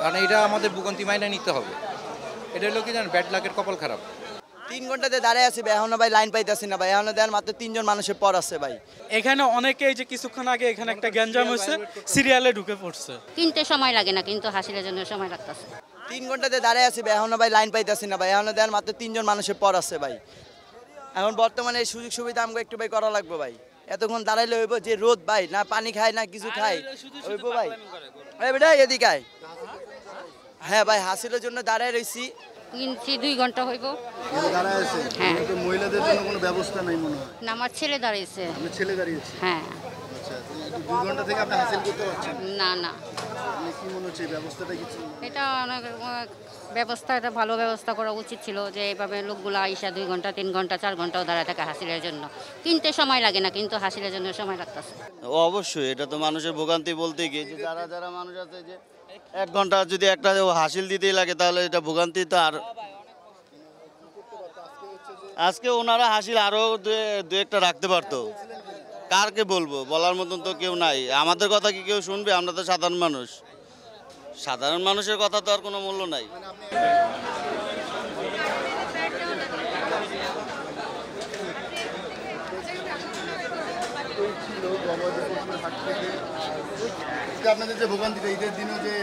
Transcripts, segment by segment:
কারণ এটা আমাদের ভোগান্তি মাইনে নিতে হবে। এটা হলো কি জানেন, ব্যাড লাকের কপাল খারাপ। 3 ঘন্টাতে দাঁড়ায় আছি ভাই, এখনো ভাই লাইন পাইতেছি না ভাই, এখনো দেন মাত্র 3 জন মানুষের পর আছে ভাই। এখানে অনেকেই যে কিছুক্ষণ আগে এখানে একটা গ্যাঞ্জাম হয়েছে, সিরিয়ালে ঢুকে পড়ছে। কিনতে সময় লাগে না, কিন্তু হাসিলের জন্য সময় লাগতেছে। 3 ঘন্টাতে দাঁড়ায় আছি ভাই, এখনো ভাই লাইন পাইতেছি না ভাই, এখনো দেন মাত্র 3 জন মানুষের পর আছে ভাই। এখন বর্তমানে এই সুযোগ সুবিধা আমাকে একটু ভাই করা লাগবে ভাই। এতক্ষণ দাঁড়াইলে হইব যে রোদ ভাই, না পানি খায় না কিছু খায় হইব ভাই। এই বেটা এদিকে আয়। হ্যাঁ ভাই, হাসিলের জন্য দাঁড়ায় রইছি। কিনছি 2 ঘন্টা হইব। দাঁড়ায় আছে। হ্যাঁ। কিন্তু মহিলাদের জন্য কোনো ব্যবস্থা নাই মনে হয়। না, আমার ছেলে দাঁড়িয়েছে। আপনার ছেলে দাঁড়িয়েছে। হ্যাঁ। আচ্ছা, 2 ঘন্টা থেকে আপনি হাসিল করতে পারছেন। না না, আপনি কি মনে হচ্ছে এই ব্যবস্থাটা কিছু? এটা অনেক ব্যবস্থা, এটা ভালো ব্যবস্থা করা উচিত ছিল, যে এইভাবে লোকগুলো আইসা 2 ঘন্টা 3 ঘন্টা 4 ঘন্টাও দাঁড়ায় থাকে হাসিলের জন্য। কিনতে সময় লাগে না, কিন্তু হাসিলের জন্য সময় লাগতেছে। অবশ্যই এটা তো মানুষের ভোগান্তি বলতে গিয়ে যে যারা মানুষ আছে যে 1 ঘন্টা যদি একটা হাসিল দিতেই লাগে তাহলে এটা ভোগান্তি তো। আর আজকে ওনারা হাসিল আরও দু একটা রাখতে পারতো। কারকে বলবো, বলার মতন তো কেউ নাই। আমাদের কথা কি কেউ শুনবে? আমরা তো সাধারণ মানুষ, সাধারণ মানুষের কথা তো আর কোনো মূল্য নাই। আপনাদের যে ভোগান্তিটা ঈদের দিনও যে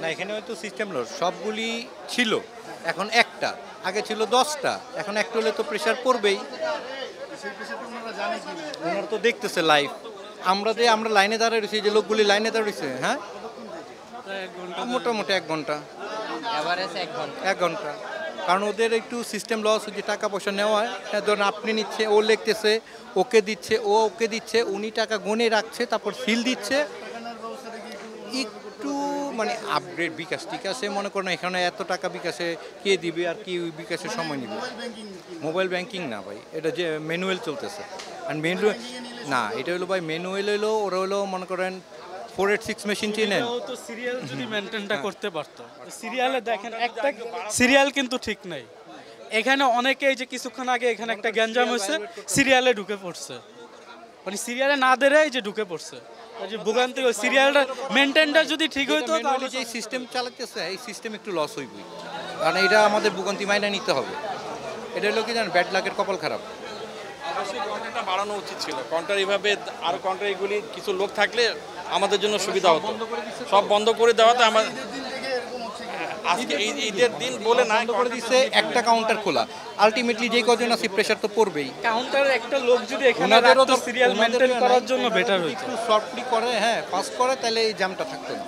না, এখানে হয়তো সিস্টেম লস সবগুলি ছিল, এখন একটা, আগে ছিল 10টা, এখন একটা হলে তো প্রেশার পড়বেই। ওনারা তো দেখতেছে লাইভ। আমরা লাইনে দাঁড়িয়ে রয়েছি, যে লোকগুলি লাইনে দাঁড়িয়েছে, হ্যাঁ মোটামুটি 1 ঘন্টা, 1 ঘন্টা। কারণ ওদের একটু সিস্টেম লস হচ্ছে, টাকা পয়সা নেওয়া। ধরুন আপনি নিচ্ছে, ও লিখতেছে, ওকে দিচ্ছে, ও ওকে দিচ্ছে, উনি টাকা গুনে রাখছে, তারপর সিল দিচ্ছে। একটু মানে আপগ্রেড বিকাশ, ঠিক আছে, মনে করেন এখানে এত টাকা বিকাশে কে দিবে আর কি বিকাশে সময় নেবে। মোবাইল ব্যাংকিং না ভাই, এটা যে ম্যানুয়াল চলতেছে। আর ম্যানুয়াল না, এটা হলো ভাই ম্যানুয়াল হলো, ওরা হলো মনে করেন 486 মেশিন চিনেন তো সিরিয়াল যদি মেনটেনটা করতে পারতো। সিরিয়ালে দেখেন একটা সিরিয়াল কিন্তু ঠিক নাই। এখানে অনেকেই যে কিছুক্ষণ আগে এখানে একটা গ্যাঞ্জাম হয়েছে, সিরিয়ালে ঢুকে পড়ছে। মানে সিরিয়ালে না দেরাই যে ঢুকে পড়ছে, যে ভোগান্তি। ওই সিরিয়ালটা মেনটেনটা যদি ঠিক হইতো তাহলে যে সিস্টেম চালাতেছে, এই সিস্টেম একটু লস হইবই। কারণ এটা আমাদের ভোগান্তি মাইনে নিতে হবে। এটা হলো কি জানেন, ব্যাড লাকের কপাল খারাপ। অবশ্যই কাউন্টারটা বাড়ানো উচিত ছিল। কাউন্টার এইভাবে আরো কাউন্টার এগুলি কিছু লোক থাকলে আমাদের জন্য সুবিধা হতো। সব বন্ধ করে দেওয়াতে আমার আজকে ঈদের দিন বলে না করে দিচ্ছে, একটা কাউন্টার খোলা। আলটিমেটলি যে কজন আছে প্রেশার তো পড়বেই। কাউন্টারে একটা লোক যদি এখানে রাখতো সিরিয়াল মেনটেন করার জন্য বেটার হইতো। একটু শর্টলি করে, হ্যাঁ ফাস্ট করে, তাহলে এই জ্যামটা থাকতো না।